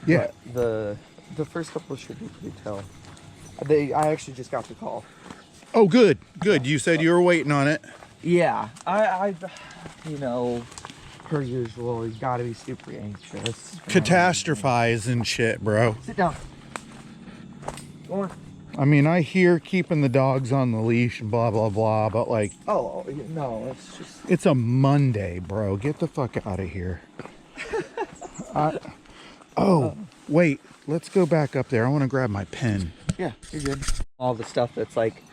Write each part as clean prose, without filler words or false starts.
Yeah. But the first couple should be pretty chill. I actually just got the call. Oh, good. Good. You said you were waiting on it. Yeah, I you know, per usual, you gotta be super anxious. Catastrophize and shit, bro. Sit down. Go on. I mean, I hear keeping the dogs on the leash and blah, blah, blah, but like, Oh, no, it's just... it's a Monday, bro. Get the fuck out of here. Oh, wait. Let's go back up there. I want to grab my pen. Yeah, you're good. All the stuff that's like,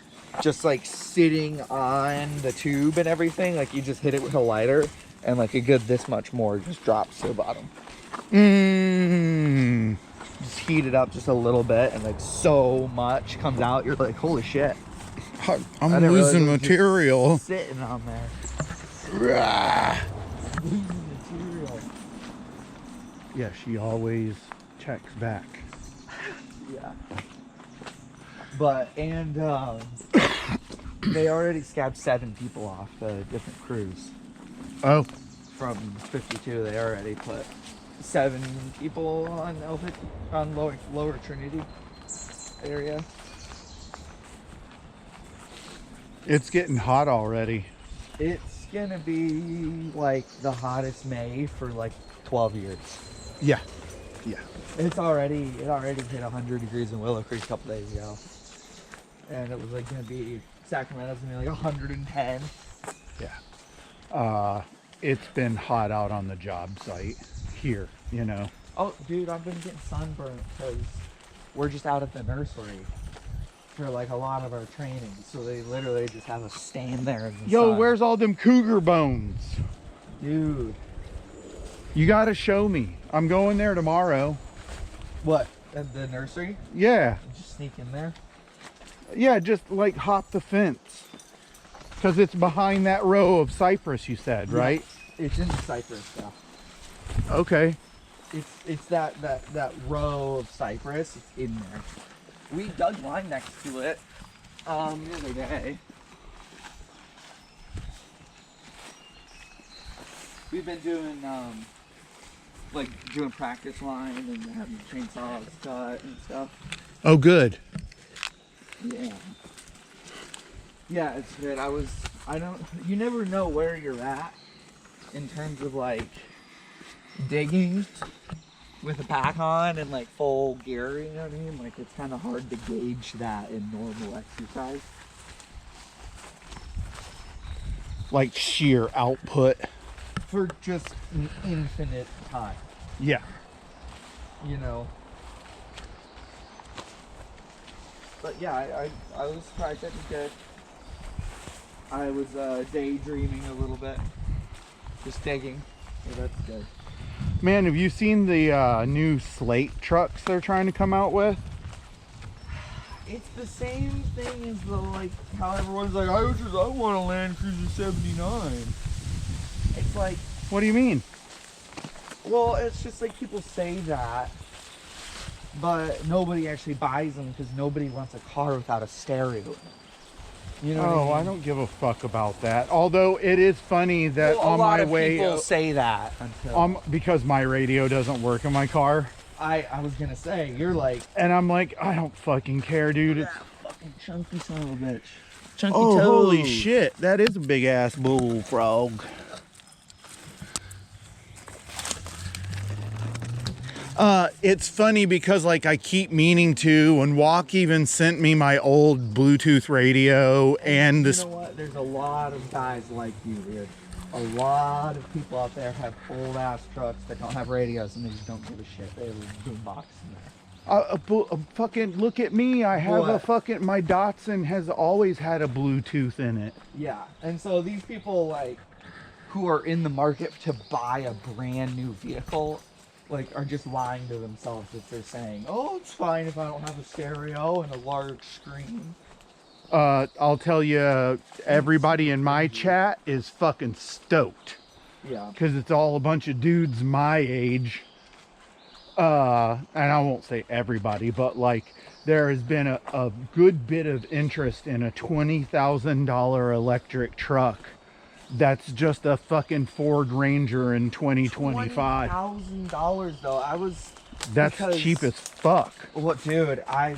just like sitting on the tube and everything, like you just hit it with a lighter and like a good this much more just drops to the bottom. Just heat it up just a little bit and like so much comes out. You're like, holy shit. I'm losing material. Sitting on there. Losing material. Yeah, she always checks back. Yeah. But, and they already scabbed 7 people off the different crews. Oh. From 52, they already put 7 people on lower Trinity area. It's getting hot already. It's gonna be like the hottest May for like 12 years. Yeah. Yeah. It already hit 100 degrees in Willow Creek a couple days ago. And it was like gonna be, Sacramento's gonna be like 110. Yeah. It's been hot out on the job site here, you know. Oh, dude, I've been getting sunburned because we're just out at the nursery for like a lot of our training. So they literally just have us stand there in the sun. Where's all them cougar bones? Dude. You gotta show me. I'm going there tomorrow. What? At the nursery? Yeah. Just sneak in there? Yeah, just like hop the fence. Because it's behind that row of cypress you said, right? It's in the cypress stuff. Okay. It's that row of cypress. It's in there. We dug line next to it the other day. We've been doing doing practice line and having chainsaws cut and stuff. Oh, good. Yeah. Yeah, it's good. You never know where you're at in terms of like digging with a pack on and like full gear, you know what I mean? Like it's kind of hard to gauge that in normal exercise. Like sheer output. For just an infinite time. Yeah. You know? But yeah, I was surprised I did good. I was daydreaming a little bit. Just digging. So that's good. Man, have you seen the new slate trucks they're trying to come out with? It's the same thing as the like how everyone's like, I want a Land Cruiser 79. It's like, what do you mean? well, it's just like people say that, but nobody actually buys them because nobody wants a car without a stereo. You know what I mean? I don't give a fuck about that. Although it is funny that well, on my way, people say that until because my radio doesn't work in my car. I was gonna say you're like, and I'm like, I don't fucking care, dude. It's fucking chunky son of a bitch. Chunky toes. Holy toes. shit, that is a big ass bullfrog. It's funny because like I keep meaning to, and Walk even sent me my old Bluetooth radio and this. You know what? There's a lot of guys like you, dude. A lot of people out there have old ass trucks that don't have radios and they just don't give a shit. They have a boom box in there. Fucking look at me. I have what? a fucking, my Datsun has always had a Bluetooth in it. Yeah, and so these people like who are in the market to buy a brand new vehicle like are just lying to themselves if they're saying, oh, it's fine if I don't have a stereo and a large screen. I'll tell you, everybody in my chat is fucking stoked. Yeah. Because it's all a bunch of dudes my age. And I won't say everybody, but like there has been a good bit of interest in a $20,000 electric truck. That's just a fucking Ford Ranger in 2025. $20,000 though. That's cheap as fuck. Well, dude, I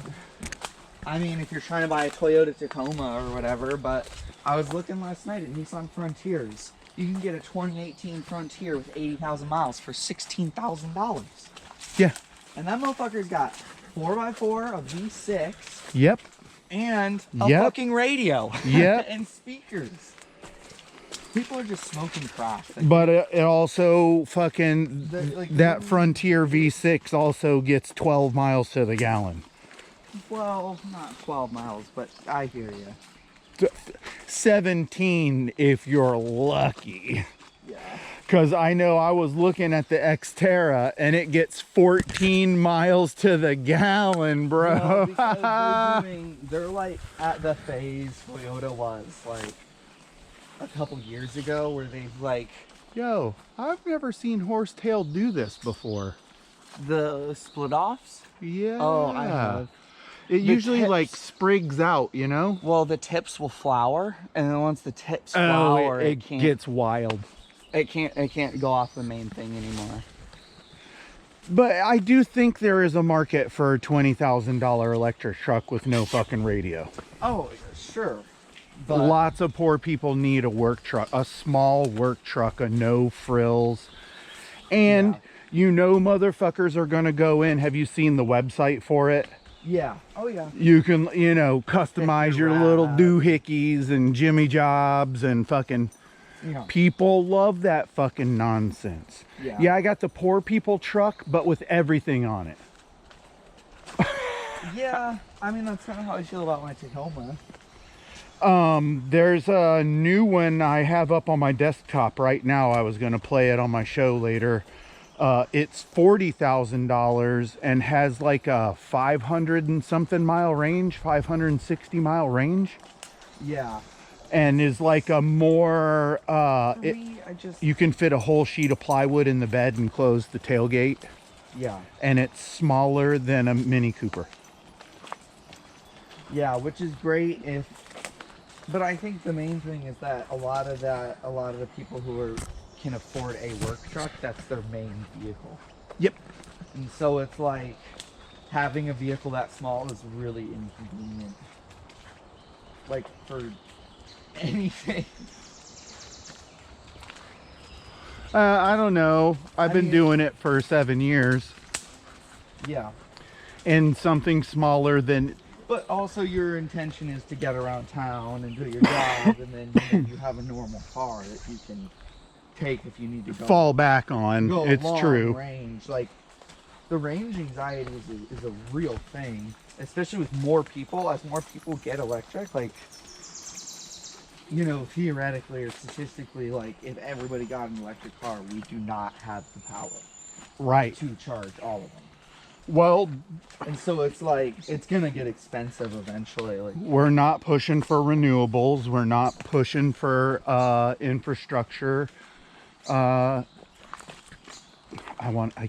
mean, if you're trying to buy a Toyota Tacoma or whatever, but I was looking last night at Nissan Frontiers. You can get a 2018 Frontier with 80,000 miles for $16,000. Yeah. And that motherfucker's got 4x4, a V6. Yep. And a fucking radio. Yep. And speakers. People are just smoking crack. But it also fucking, that Frontier V6 also gets 12 miles to the gallon. Well, not 12 miles, but I hear you. 17 if you're lucky. Yeah. Because I know I was looking at the Xterra and it gets 14 miles to the gallon, bro. No, because they're like at the phase Toyota was like a couple years ago where they've like... Yo, I've never seen Horsetail do this before. The split offs? Yeah. Oh, I have. It usually like sprigs out, you know? Well, the tips will flower, and then once the tips flower, it gets wild. It can't go off the main thing anymore. But I do think there is a market for a $20,000 electric truck with no fucking radio. Oh, sure. But lots of poor people need a work truck, a small work truck, a no frills. And you know motherfuckers are gonna go in. Have you seen the website for it? Yeah. Oh yeah. You can, you know, customize your little doohickeys and Jimmy Jobs and fucking... Yeah. People love that fucking nonsense. Yeah, I got the poor people truck, but with everything on it. Yeah, I mean, that's kind of how I feel about my Tacoma. There's a new one I have up on my desktop right now. I was going to play it on my show later. It's $40,000 and has like a 500 and something mile range, 560 mile range. Yeah. And is like a more, you can fit a whole sheet of plywood in the bed and close the tailgate. Yeah. And it's smaller than a Mini Cooper. Yeah, which is great but I think the main thing is that a lot of the people who can afford a work truck, that's their main vehicle. Yep. And so it's like having a vehicle that small is really inconvenient. Like for anything. I don't know. I've been doing it for 7 years. Yeah. And something smaller than... But also your intention is to get around town and do your job, and then you have a normal car that you can take if you need to go. Fall back on. It's long true. Range. Like, the range anxiety is a real thing, especially with more people. As more people get electric, like, you know, theoretically or statistically, like, if everybody got an electric car, we do not have the power to charge all of them. Well, and so it's like, it's gonna get expensive eventually. Like, we're not pushing for renewables. We're not pushing for infrastructure. I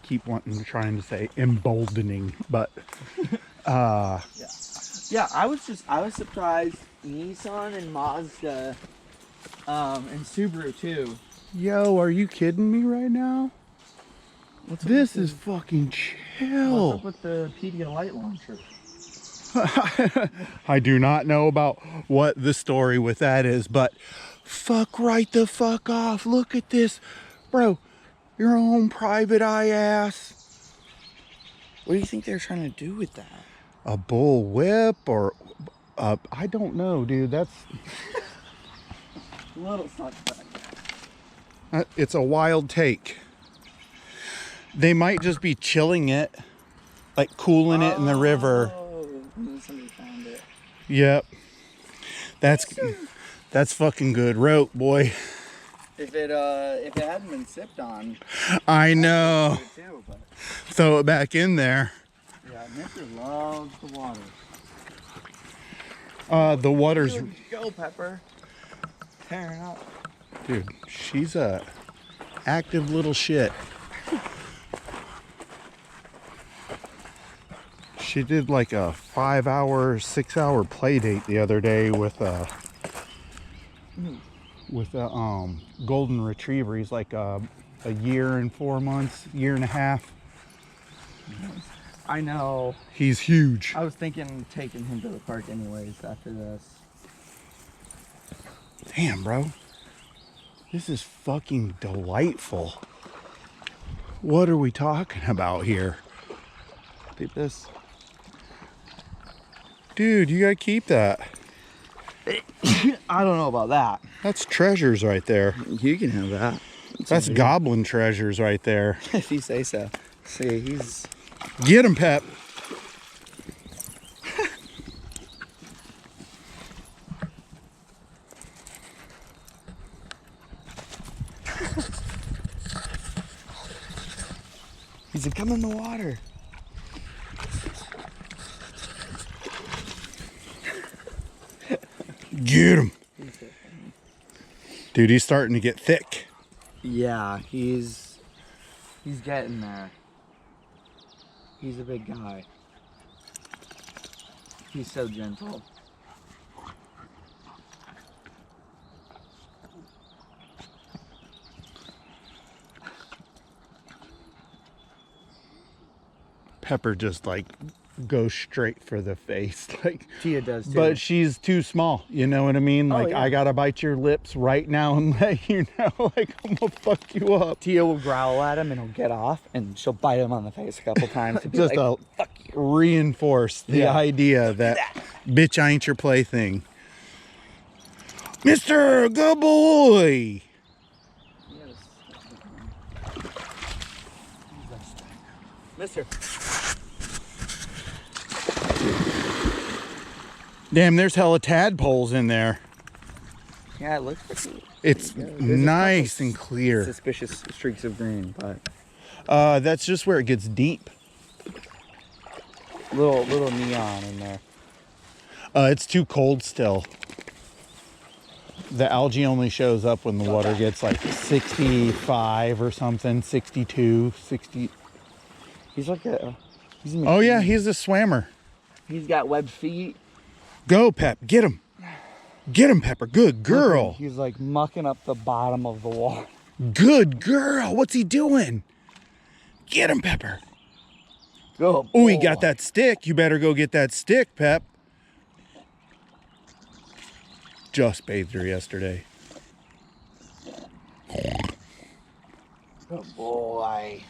keep trying to say emboldening, but yeah, I was surprised Nissan and Mazda and Subaru too. Yo, are you kidding me right now? This is fucking chill. What's up with the Pedialyte launcher? I do not know about what the story with that is, but fuck right the fuck off. Look at this. Bro, your own private eye ass. What do you think they're trying to do with that? A bull whip or... I don't know, dude. That's... a little suspect. It's a wild take. They might just be chilling it, like cooling it in the river. Oh, and then somebody found it. Yep. That's fucking good rope, boy. If it hadn't been sipped on. I know. Too, but... Throw it back in there. Yeah, Nicker loves the water. The water's... Go, Pepper. Tearing up. Dude, she's a active little shit. She did like a 5-hour, 6-hour play date the other day with a golden retriever. He's like a year and 4 months, year and a half. I know. He's huge. I was thinking taking him to the park anyways after this. Damn, bro. This is fucking delightful. What are we talking about here? Peep this. Dude, you gotta keep that. I don't know about that. That's treasures right there. You can have that. That's goblin treasures right there. If you say so. See, he's... Get him, Pep. He's come in the water. Get him. Dude, he's starting to get thick. Yeah, he's getting there. He's a big guy. He's so gentle. Pepper just like goes straight for the face. Like Tia does too. But she's too small, you know what I mean? Like, yeah. I gotta bite your lips right now and let you know, like, I'm gonna fuck you up. Tia will growl at him and he'll get off and she'll bite him on the face a couple times to be Just like, to fuck you. reinforce the Yeah. idea that, bitch, I ain't your plaything. Mr. Good Boy! Mister. Damn, there's hella tadpoles in there. Yeah, it looks pretty. It's There's a nice couple and clear. Suspicious streaks of green, but That's just where it gets deep. little neon in there. It's too cold still. The algae only shows up when the water gets like 65 or something, 62, 60. He's like a. He's Oh yeah, he's a swimmer. He's got webbed feet. Go, Pep, get him. Get him, Pepper. Good girl. He's like mucking up the bottom of the water. Good girl. What's he doing? Get him, Pepper. Go. Oh, he got that stick. You better go get that stick, Pep. Just bathed her yesterday. Good boy.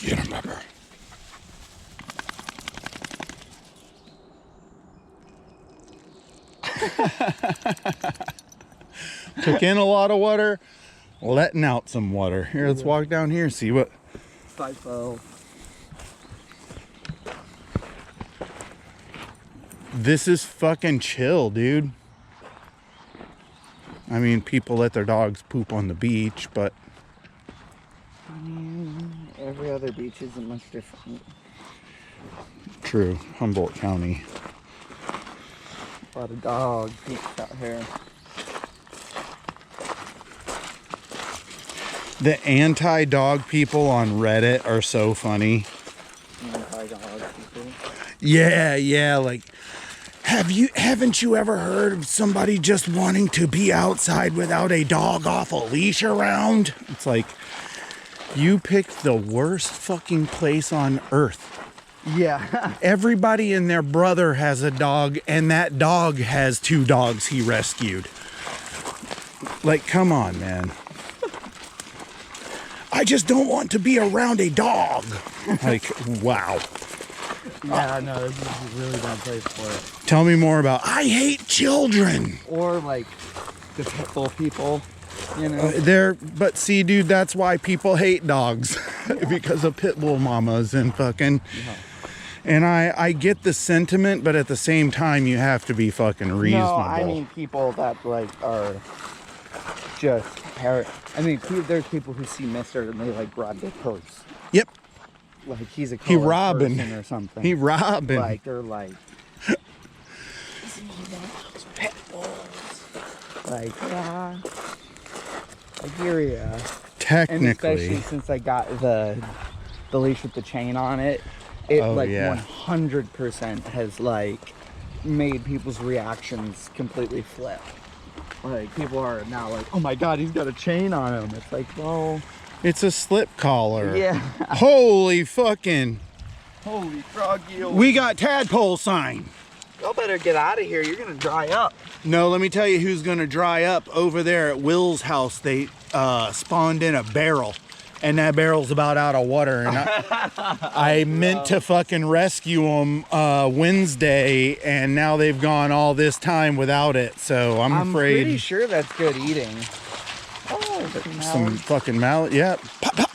Get him, Pepper. Took in a lot of water, letting out some water. Here, let's walk down here and see what. FIFO. This is fucking chill, dude. I mean, people let their dogs poop on the beach, but Every other beach isn't much different. true. Humboldt County. A lot of dog poops out here. The anti-dog people on Reddit are so funny. Anti-dog people. Yeah, like, haven't you ever heard of somebody just wanting to be outside without a dog off a leash around? It's like, you picked the worst fucking place on earth. Yeah. Everybody and their brother has a dog, and that dog has 2 dogs he rescued. Like, come on, man. I just don't want to be around a dog. Like, wow. Yeah, no, this is a really bad place for it. Tell me more about, I hate children. Or like the pit bull people, you know. But see, dude, that's why people hate dogs. Because of pit bull mamas and fucking. Yeah. And I get the sentiment, but at the same time, you have to be fucking reasonable. No, I mean people that like are just I mean, there's people who see Mister and they like grab their purse. Yep. Like he's a He colored robbing person or something. He robbing. Like they're like, see those pit bulls. Like, yeah, I hear ya. And Technically. especially since I got the leash with the chain on it, it Oh, like yeah. 100% has like made people's reactions completely flip. Like, people are now like, oh my God, he's got a chain on him. It's like, well, It's a slip collar. yeah. Holy fucking. Holy froggy. We got tadpole sign. Y'all better get out of here. You're gonna dry up. No, let me tell you who's gonna dry up. Over there at Will's house, they spawned in a barrel. And that barrel's about out of water. And I meant to fucking rescue them Wednesday, and now they've gone all this time without it. So I'm afraid. pretty sure that's good eating. Oh, Some fucking mallet. Yeah. Pop, pop.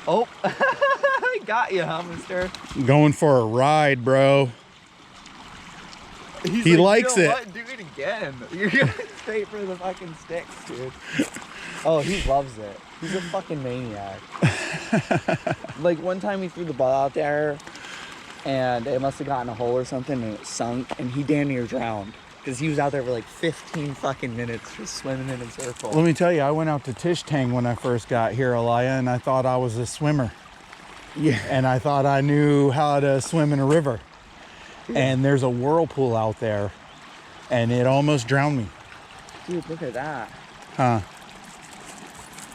Oh, I got you, huh, mister? Going for a ride, bro. He's He like, likes you know it. What? Do it again. You're going straight for the fucking sticks, dude. Oh, he loves it. He's a fucking maniac. Like, one time he threw the ball out there, and it must have gotten a hole or something, and it sunk, and he damn near drowned. Because he was out there for like 15 fucking minutes just swimming in a circle. Let me tell you, I went out to Tish Tang when I first got here, Elia, and I thought I was a swimmer. Yeah. And I thought I knew how to swim in a river. Yeah. And there's a whirlpool out there, and it almost drowned me. Dude, look at that. Huh.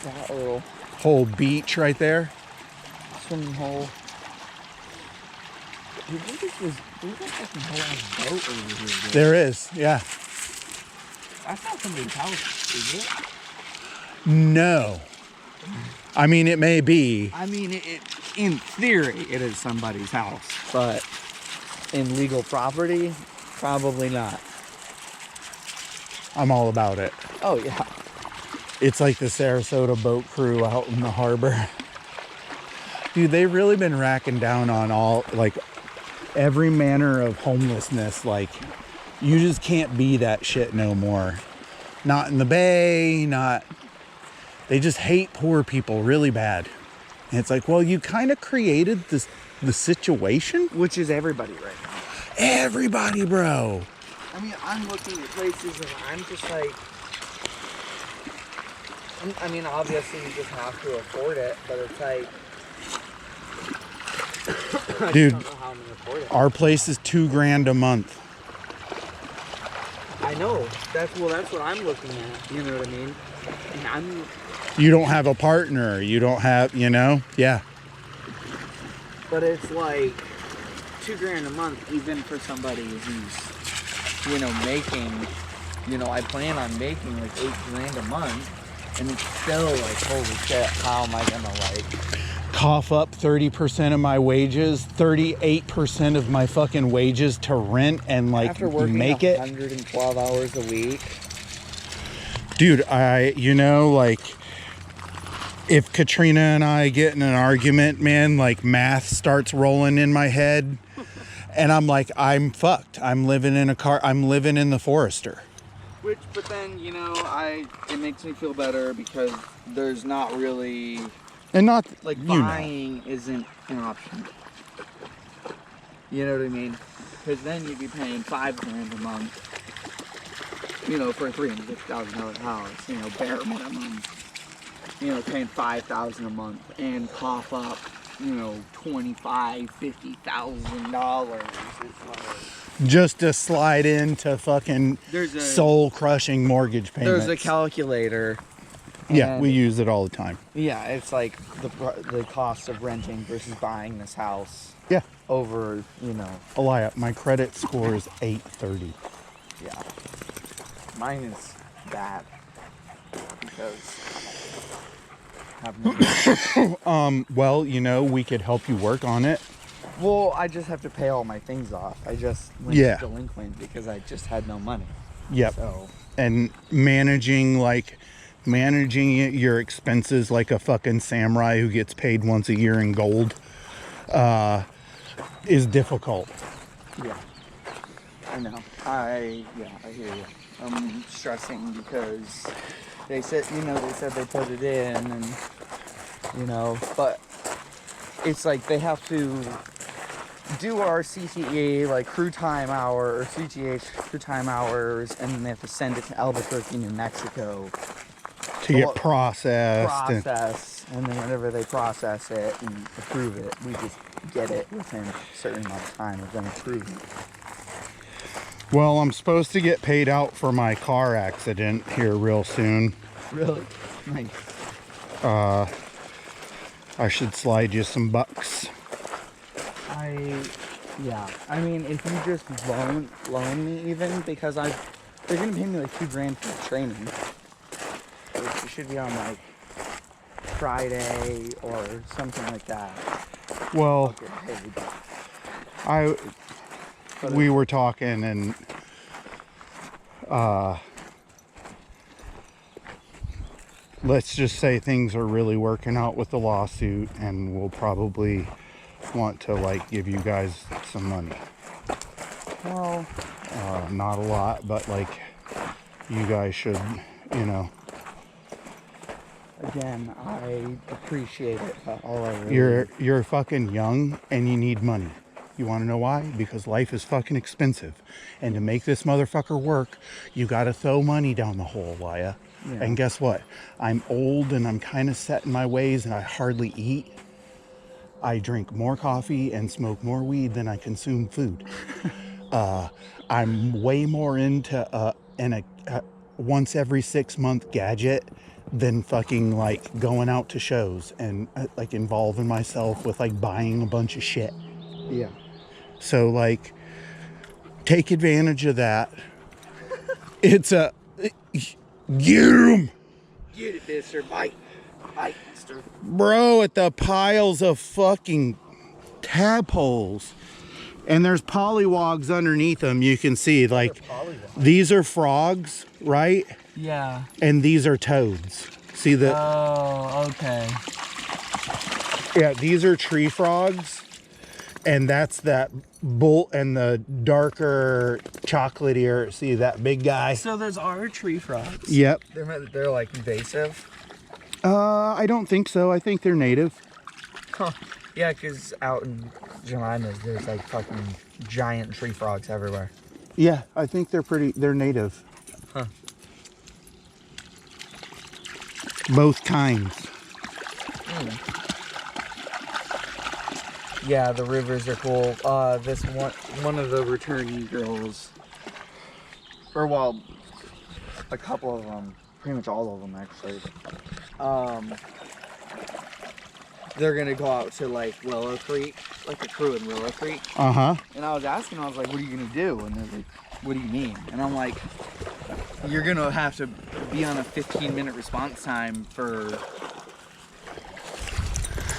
That little Whole beach right there. swimming hole. Dude, there's a fucking whole ass boat over here, dude. There is, yeah. That's not somebody's house, is it? No. I mean, it may be. I mean, it in theory, it is somebody's house. But in legal property, probably not. I'm all about it. Oh, yeah. It's like the Sarasota boat crew out in the harbor. Dude, they've really been racking down on all, like, every manner of homelessness. Like, you just can't be that shit no more. Not in the Bay, not... They just hate poor people really bad. And it's like, well, you kind of created the situation. Which is everybody right now. Everybody, bro. I mean, I'm looking at places and I'm just like... I mean, obviously you just have to afford it, but it's like... I Dude, don't know how I'm gonna afford it. our place is $2,000 a month. I know. That's what I'm looking at. You know what I mean? And You don't have a partner. You don't have, you know? Yeah. but it's like $2,000 a month, even for somebody who's, you know, making, you know, I plan on making like $8,000 a month, and it's still like, holy shit, how am I gonna like? Cough up 30% of my wages, 38% of my fucking wages to rent and like After working make it. 112 hours a week. Dude, you know, like, if Katrina and I get in an argument, man, like math starts rolling in my head and I'm like, I'm fucked. I'm living in a car. I'm living in the Forester. Which, but then, you know, it makes me feel better because there's not really, And not like, you know. buying isn't an option. You know what I mean? Because then you'd be paying $5,000 a month, you know, for a $350,000 house, you know, bare minimum. You know, paying $5,000 a month and cough up, you know, $25,000, $50,000. It's like, Just to slide into fucking soul-crushing mortgage payments. there's a calculator. Yeah, we and- use it all the time. Yeah, it's like the cost of renting versus buying this house Yeah. over, you know, Elia, my credit score is 830. yeah. Mine is bad because I have no. Well, you know, we could help you work on it. Well, I just have to pay all my things off. I just went Yeah. delinquent because I just had no money. Yep. So And managing your expenses like a fucking samurai who gets paid once a year in gold is difficult. yeah, I know. I hear you. I'm stressing because they said they put it in, and you know, but it's like they have to do our CTE, like crew time hour, or CTH crew time hours, and then they have to send it to Albuquerque, New Mexico. To get processed. And then whenever they process it and approve it, we just get it within a certain amount of time of them approving it. Well, I'm supposed to get paid out for my car accident here real soon. Really? Nice. I should slide you some bucks. Yeah. I mean, if you just loan me even, because they're gonna pay me like $2,000 for training, which should be on like Friday or something like that. Well, I'll get paid. we were talking and let's just say things are really working out with the lawsuit, and we'll probably want to like give you guys some money. Well, not a lot, but like you guys should, you know. again, I appreciate it, but all I really... You're fucking young and you need money. You want to know why? Because life is fucking expensive, and to make this motherfucker work, you gotta throw money down the hole, Laya. Yeah. And guess what? I'm old and I'm kind of set in my ways, and I hardly eat. I drink more coffee and smoke more weed than I consume food. I'm way more into a once every 6 month gadget than fucking like going out to shows and like involving myself with like buying a bunch of shit. Yeah. So like, take advantage of that. It's a get 'em. Get it, mister. Bite. Bite, mister. Bro, at the piles of fucking tadpoles. And there's pollywogs underneath them. You can see like these are frogs, right? Yeah. And these are toads. See the... Oh, okay. Yeah, these are tree frogs. And that's that bull, and the darker chocolatier. See that big guy? So those are tree frogs. Yep. They're like invasive. I don't think so. I think they're native. Huh. Yeah, because out in Jemima's, there's like fucking giant tree frogs everywhere. Yeah, I think they're native. Huh. Both kinds. Yeah, the rivers are cool. This one of the returnee girls, or well, a couple of them, pretty much all of them actually. They're gonna go out to like Willow Creek, like a crew in Willow Creek. Uh-huh. And I was asking, I was like, what are you gonna do? And they're like, what do you mean? And I'm like, you're gonna have to be on a 15-minute response time for...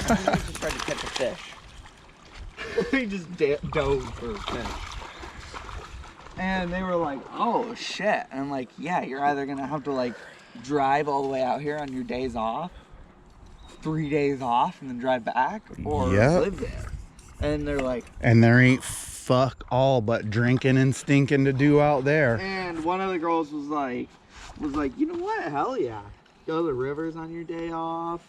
I just tried to catch a fish. We just dove for a fish. And they were like, oh shit. And I'm like, yeah, you're either gonna have to like drive all the way out here on your days off, 3 days off, and then drive back, or live there. And they're like... And there ain't fuck all but drinking and stinking to do out there. And one of the girls was like, you know what? Hell yeah. Go to the rivers on your day off.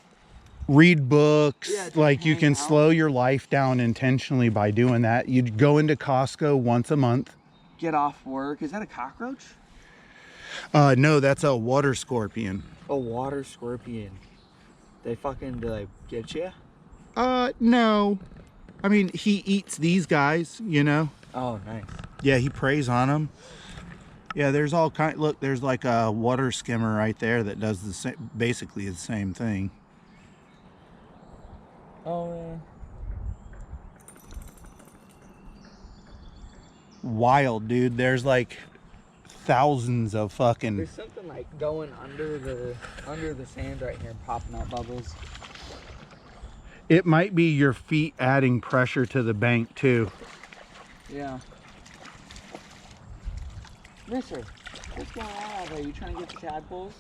Read books. Yeah, like you can slow your life down intentionally by doing that. You'd go into Costco once a month. Get off work. Is that a cockroach? No, that's a water scorpion. A water scorpion. They fucking, do they get you? No. I mean, he eats these guys, you know? Oh, nice. Yeah, he preys on them. Yeah, there's all kind. Look, there's like a water skimmer right there that does the same, basically the same thing. Oh, yeah. Wild, dude. There's like thousands of fucking... There's something like going under the sand right here and popping out bubbles. It might be your feet adding pressure to the bank too. Yeah. Mister, what's going on out there? Are you trying to get the tadpoles?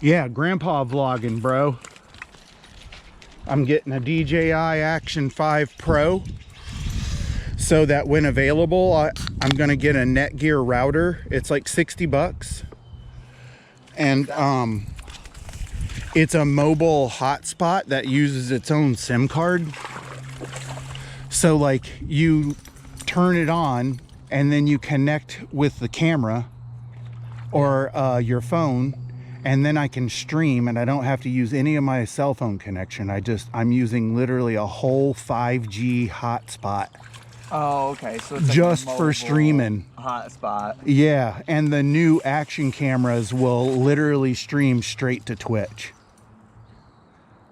Yeah, grandpa vlogging, bro. I'm getting a DJI Action 5 Pro so that when available, I'm gonna get a Netgear router. It's like 60 bucks. And it's a mobile hotspot that uses its own SIM card. So like you turn it on and then you connect with the camera or your phone, and then I can stream, and I don't have to use any of my cell phone connection. I'm using literally a whole 5G hotspot. Oh, okay. So it's like just a for streaming. hotspot. Yeah, and the new action cameras will literally stream straight to Twitch.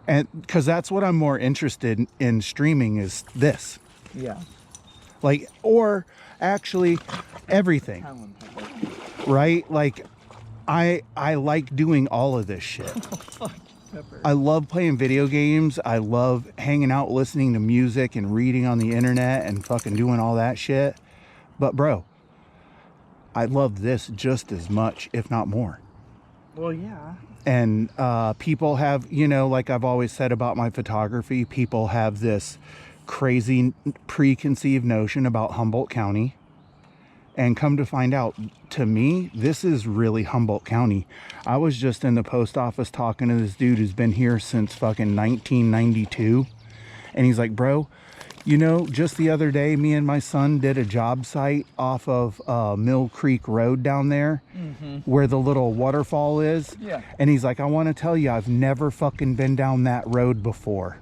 And because that's what I'm more interested in streaming is this. Yeah. Like, or actually everything, right? Like, I like doing all of this shit. I love playing video games. I love hanging out, listening to music and reading on the internet and fucking doing all that shit. But bro, I love this just as much, if not more. Well, yeah. And people have, you know, like I've always said about my photography, people have this crazy preconceived notion about Humboldt County. And come to find out, to me, this is really Humboldt County. I was just in the post office talking to this dude who's been here since fucking 1992. And he's like, bro, you know, just the other day, me and my son did a job site off of Mill Creek Road down there, where the little waterfall is. Yeah. And he's like, I want to tell you, I've never fucking been down that road before.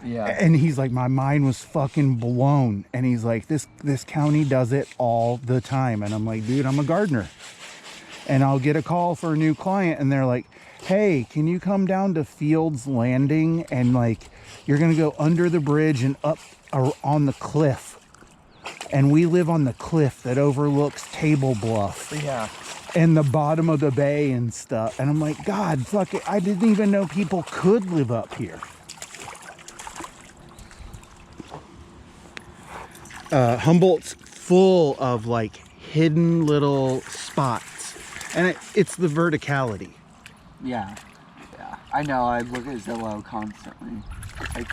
Yeah. And he's like, my mind was fucking blown. And he's like, this county does it all the time. And I'm like, dude, I'm a gardener. And I'll get a call for a new client, and they're like, hey, can you come down to Fields Landing, and like, you're gonna go under the bridge and up on the cliff. And we live on the cliff that overlooks Table Bluff. Yeah. And the bottom of the bay and stuff. And I'm like, God, fuck it. I didn't even know people could live up here. Humboldt's full of like hidden little spots, and it's the verticality. Yeah. Yeah. I know. I look at Zillow constantly. Like,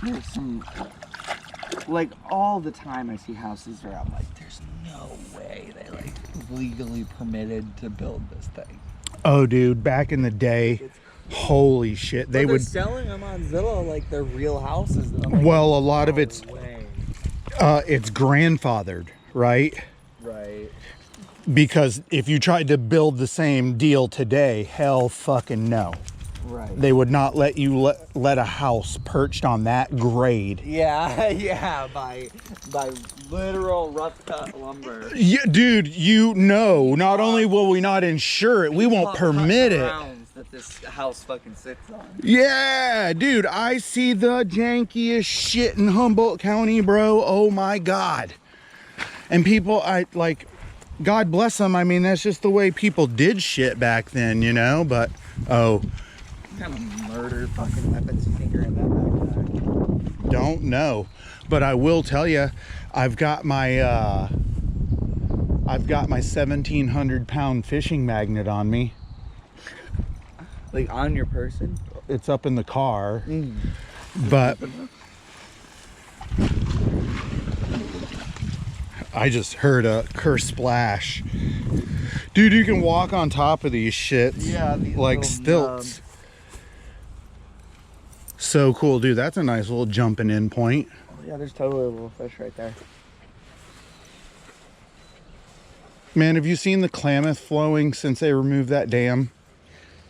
there's some, like, all the time I see houses where I'm like, there's no way they like legally permitted to build this thing. Oh, dude, back in the day, holy shit, They're selling them on Zillow like they're real houses. And I'm like, well, a lot of it's way. grandfathered, right? Right. Because if you tried to build the same deal today, hell fucking no. Right. They would not let you let a house perched on that grade. Yeah, yeah, by literal rough cut lumber. Yeah, dude, you know, not only will we not insure it, we won't permit it. That this house fucking sits on. Yeah, dude, I see the jankiest shit in Humboldt County, bro. Oh my God. And people, I like, God bless them. I mean, that's just the way people did shit back then, you know, but, oh. What kind of murder fucking weapons you think are in that backpack? Don't know. But I will tell you, I've got my 1,700 pound fishing magnet on me. Like on your person? It's up in the car, but I just heard a curse splash. Dude, you can walk on top of these shits. Yeah, these like stilts. So cool, dude. That's a nice little jumping in point. Oh, yeah, there's totally a little fish right there. Man, have you seen the Klamath flowing since they removed that dam?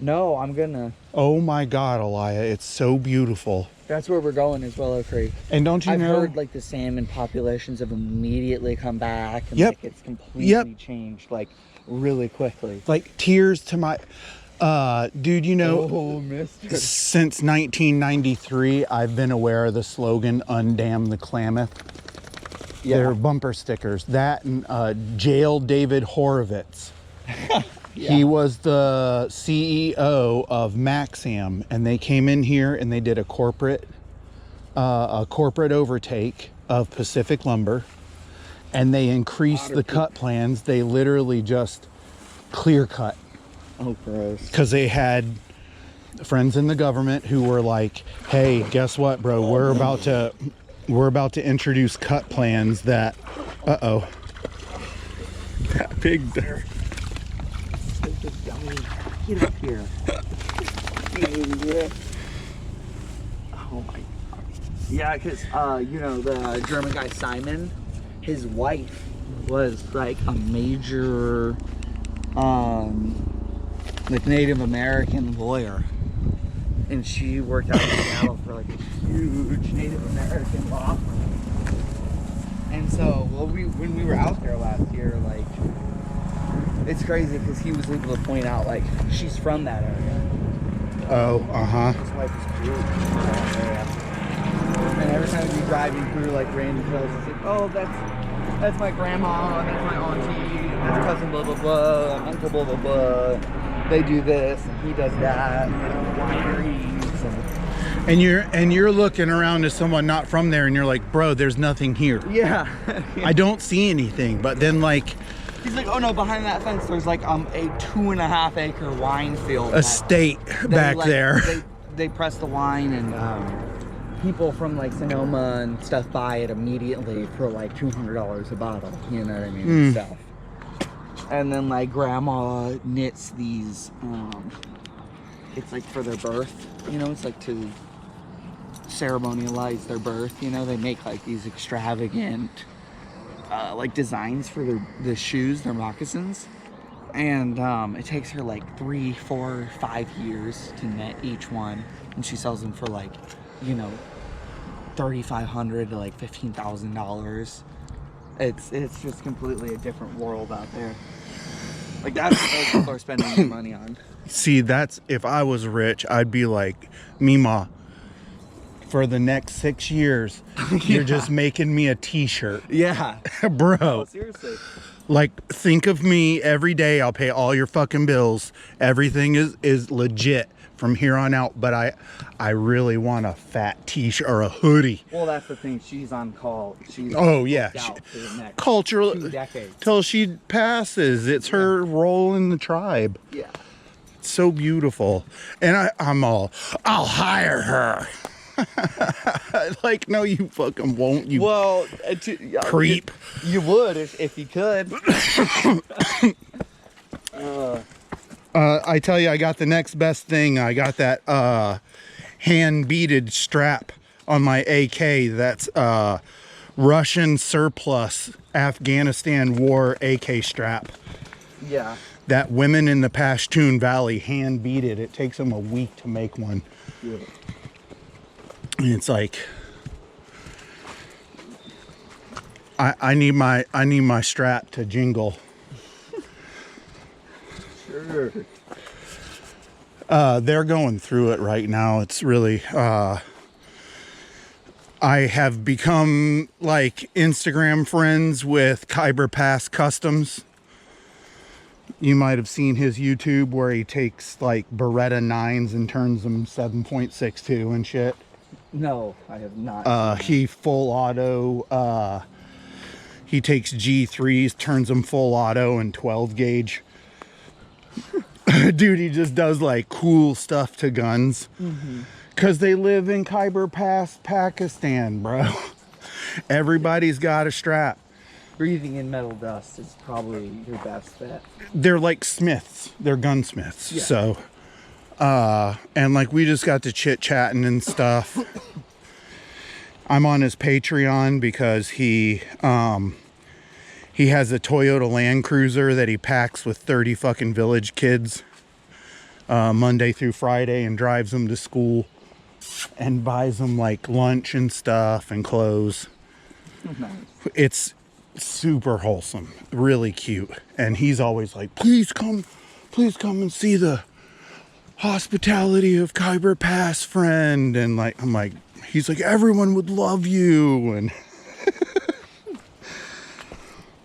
No, I'm gonna. Oh my God, Elia, it's so beautiful. That's where we're going as Willow Creek. And don't you I've know? heard like the salmon populations have immediately come back, and Yep. like it's completely changed like really quickly. Like tears to my, dude, you know, Oh, mister. since 1993, I've been aware of the slogan, Undam the Klamath. Yeah. They're bumper stickers. That and Jail David Horowitz. Yeah. He was the CEO of Maxam, and they came in here and they did a corporate overtake of Pacific Lumber, and they increased the cut plans. They literally just clear cut. Oh, gross. Because they had friends in the government who were like, hey, guess what, bro, we're about to introduce cut plans that that pig there. Get up here. Oh my God. Yeah, because you know, the German guy Simon, his wife was like a major like Native American lawyer, and she worked out in Seattle for like a huge Native American law firm. And so, well, when we were out there last year, like, it's crazy because he was able to point out like she's from that area. Oh, His wife is Jewish from that area. And every time we driving through like random hills, it's like, oh, that's my grandma, and that's my auntie, and that's cousin blah blah blah, and uncle blah blah blah. They do this, and he does that, and wineries, and you're looking around as someone not from there, and you're like, bro, there's nothing here. yeah. I don't see anything. But then like, He's like, oh no, behind that fence there's like a 2.5 acre wine field. Estate back like, there. They press the wine, and people from like Sonoma and stuff buy it immediately for like $200 a bottle. You know what I mean? And stuff. And then like grandma knits these. It's like for their birth. You know, it's like to ceremonialize their birth. You know, they make like these extravagant. Like designs for the shoes, their moccasins, and it takes her like 3, 4, 5 years to knit each one, and she sells them for like, you know, $3,500 to like $15,000. It's just completely a different world out there. Like that's what those people are spending their money on. See, that's if I was rich, I'd be like, Mima, for the next 6 years, you're just making me a t-shirt. Yeah. Bro. Oh, seriously. Like, think of me every day. I'll pay all your fucking bills. Everything is legit from here on out. But I really want a fat t-shirt or a hoodie. Well, that's the thing. She's on call. She's oh yeah, out for the next cultural 2 decades. Till she passes. It's her role in the tribe. Yeah. It's so beautiful. And I'll hire her. Like, no, you fucking won't, you creep. You would if you could. I tell you, I got the next best thing. I got that hand beaded strap on my AK. That's Russian surplus Afghanistan war AK strap. Yeah. That women in the Pashtun Valley hand beaded. It takes them a week to make one. Yeah. And it's like, I need my strap to jingle. Sure. They're going through it right now. It's really, I have become like Instagram friends with Khyber Pass Customs. You might have seen his YouTube where he takes like Beretta 9s and turns them 7.62 and shit. No, I have not. He full auto, he takes G3s, turns them full auto and 12 gauge. Dude, he just does like cool stuff to guns. Cause they live in Khyber Pass, Pakistan, bro. Everybody's got a strap. Breathing in metal dust is probably your best bet. They're like smiths. They're gunsmiths. Yeah. So, and like we just got to chit chatting and stuff. I'm on his Patreon because he has a Toyota Land Cruiser that he packs with 30 fucking village kids Monday through Friday and drives them to school and buys them like lunch and stuff and clothes. Nice. It's super wholesome, really cute. And he's always like, please come and see the hospitality of Khyber Pass, friend. And like, I'm like, he's like, everyone would love you. And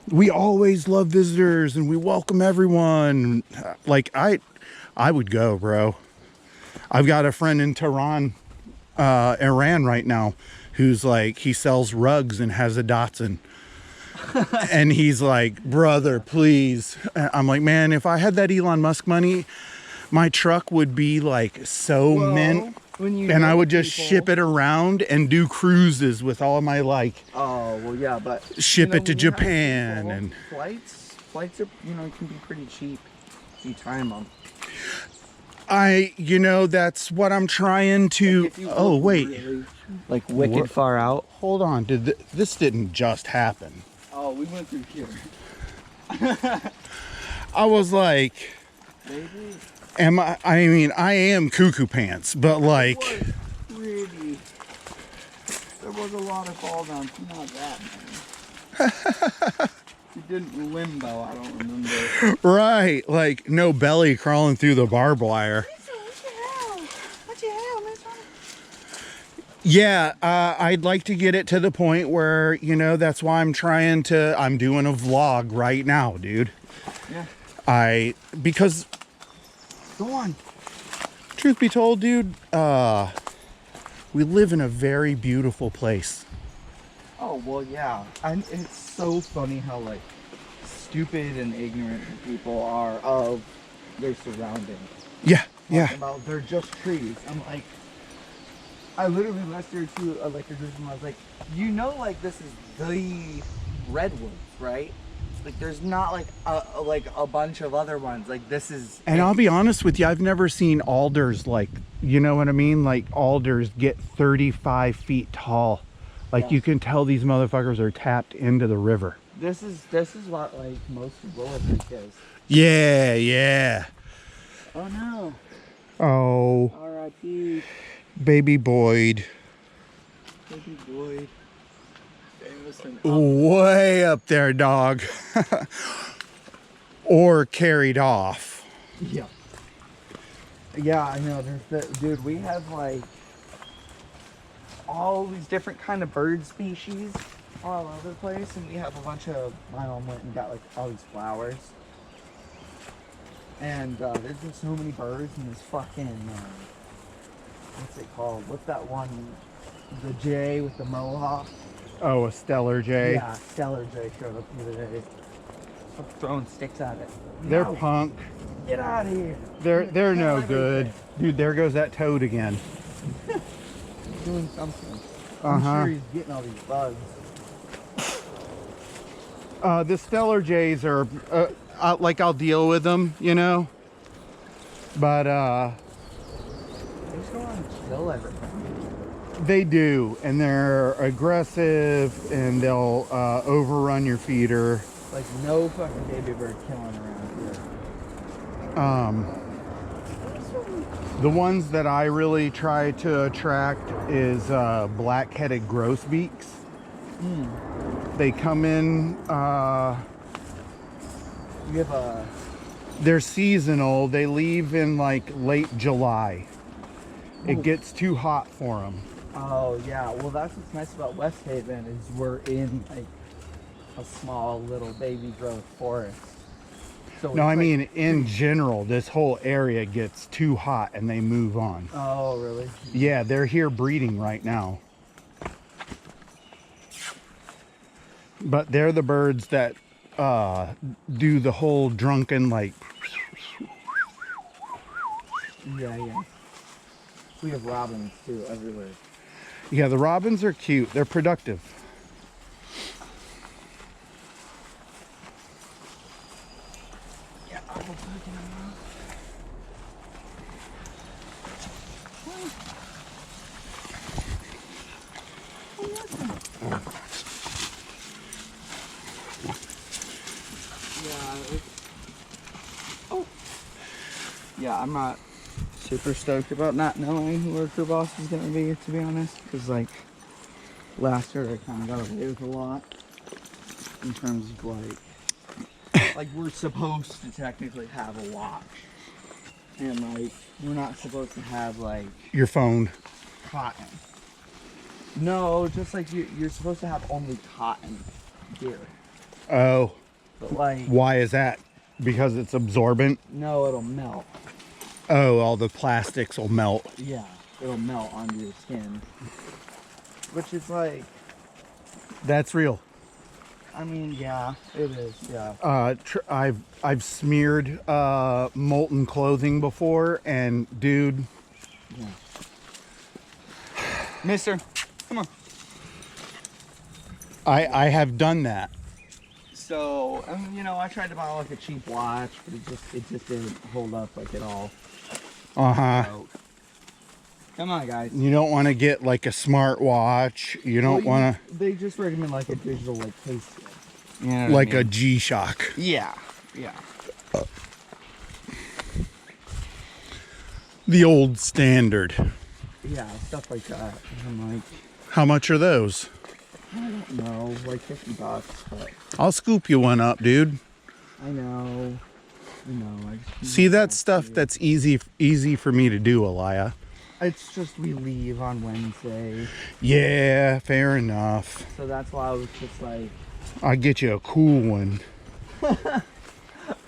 we always love visitors and we welcome everyone. Like, I would go, bro. I've got a friend in Tehran, Iran right now, who's like, he sells rugs and has a Datsun. And he's like, brother, please. I'm like, man, if I had that Elon Musk money, my truck would be like so mint. And I would just ship it around and do cruises with all my like. Oh, well, yeah, but ship it to Japan and flights are, can be pretty cheap if you time them. That's what I'm trying to. Oh, wait. Really, like wicked far out. Hold on. This didn't just happen. Oh, we went through here. I was like, maybe. I mean, I am cuckoo pants, but like, It was pretty. There was a lot of fall downs, not that many. It didn't limbo, I don't remember. right, like no belly crawling through the barbed wire. What the hell, Mister? Yeah, I'd like to get it to the point where, you know, that's why I'm doing a vlog right now, dude. Yeah. Because Go on. truth be told, dude, we live in a very beautiful place. Oh, well, yeah. And it's so funny how, like, stupid and ignorant people are of their surroundings. Yeah, Talking about they're just trees. I'm like, I literally listened to like a group and I was like, you know, like this is the redwoods, right? Like there's not like a bunch of other ones. Like this is. And I'll be honest with you, I've never seen alders like, you know what I mean? Like alders get 35 feet tall. Like Yeah. you can tell these motherfuckers are tapped into the river. This is what like most of Willow is. Yeah, yeah. Oh no. Oh, R.I.P. baby Boyd. Baby boy. Jameson. Way up there, dog. Or carried off. Yeah. Yeah, I know. Dude, we have like all these different kind of bird species all over the place, and we have a bunch of. My mom went and got like all these flowers, and there's just so many birds in this fucking. What's it called? What's that one? The jay with the mohawk. Oh, a stellar jay. Yeah, stellar jay showed up the other day. Throwing sticks at it. They're No, punk. get out of here. They're no Kill good. everything. Dude, there goes that toad again. Doing something. Uh-huh. I'm sure he's getting all these bugs. The stellar jays are, like I'll deal with them, you know? But, They just go and kill everything. they do, and they're aggressive, and they'll overrun your feeder. Like no fucking baby bird killing around here. The ones that I really try to attract is black-headed grosbeaks. They come in, You have a. they're seasonal. They leave in like late July. It gets too hot for them. Oh yeah. Well, that's what's nice about West Haven is we're in like a small little baby growth forest. So No, it's I like- mean, in general, this whole area gets too hot and they move on. Oh really? Yeah, they're here breeding right now. But they're the birds that do the whole drunken, like, Yeah, yeah. We have robins too everywhere. yeah, the robins are cute. They're productive. Yeah, I'll go fucking around. Yeah, I'm not super stoked about not knowing who our crew boss is gonna be, to be honest, because like last year I kind of got away with a lot in terms of like we're supposed to technically have a watch, and like we're not supposed to have like Your phone. cotton. No, just like you're supposed to have only cotton gear, Oh, but like why is that? Because it's absorbent? no, it'll melt. Oh, all the plastics will melt. Yeah, it'll melt onto your skin. Which is like, That's real. I mean, yeah, it is, yeah. I've smeared molten clothing before, and dude, Yeah. Mister, come on. I have done that. So, you know, I tried to buy like a cheap watch, but it just didn't hold up like at all. Uh-huh. So, come on, guys. You don't want to get like a smart watch. You don't want They just recommend like a digital like case. You know to what like I a mean? G-Shock. Yeah, yeah. The old standard. Yeah, stuff like that. And I'm like, How much are those? I don't know, like $50, but I'll scoop you one up, dude. I know. I just See, that stuff that's easy for me to do, Elia. It's just we leave on Wednesday, Yeah, fair enough. so that's why I was just like, I'll get you a cool one.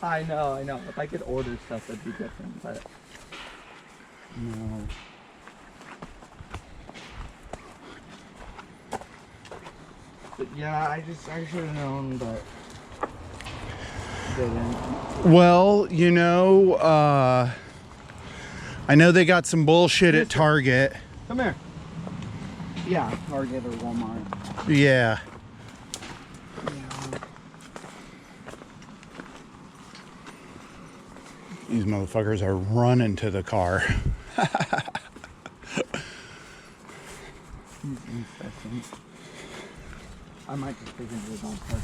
I know. If I could order stuff, that'd be different, but no. But yeah, I should have known, but didn't. Well, I know they got some bullshit at Target. Come here. Yeah, Target or Walmart. Yeah. Yeah. These motherfuckers are running to the car. He's incessant. I might just take him to the dog park.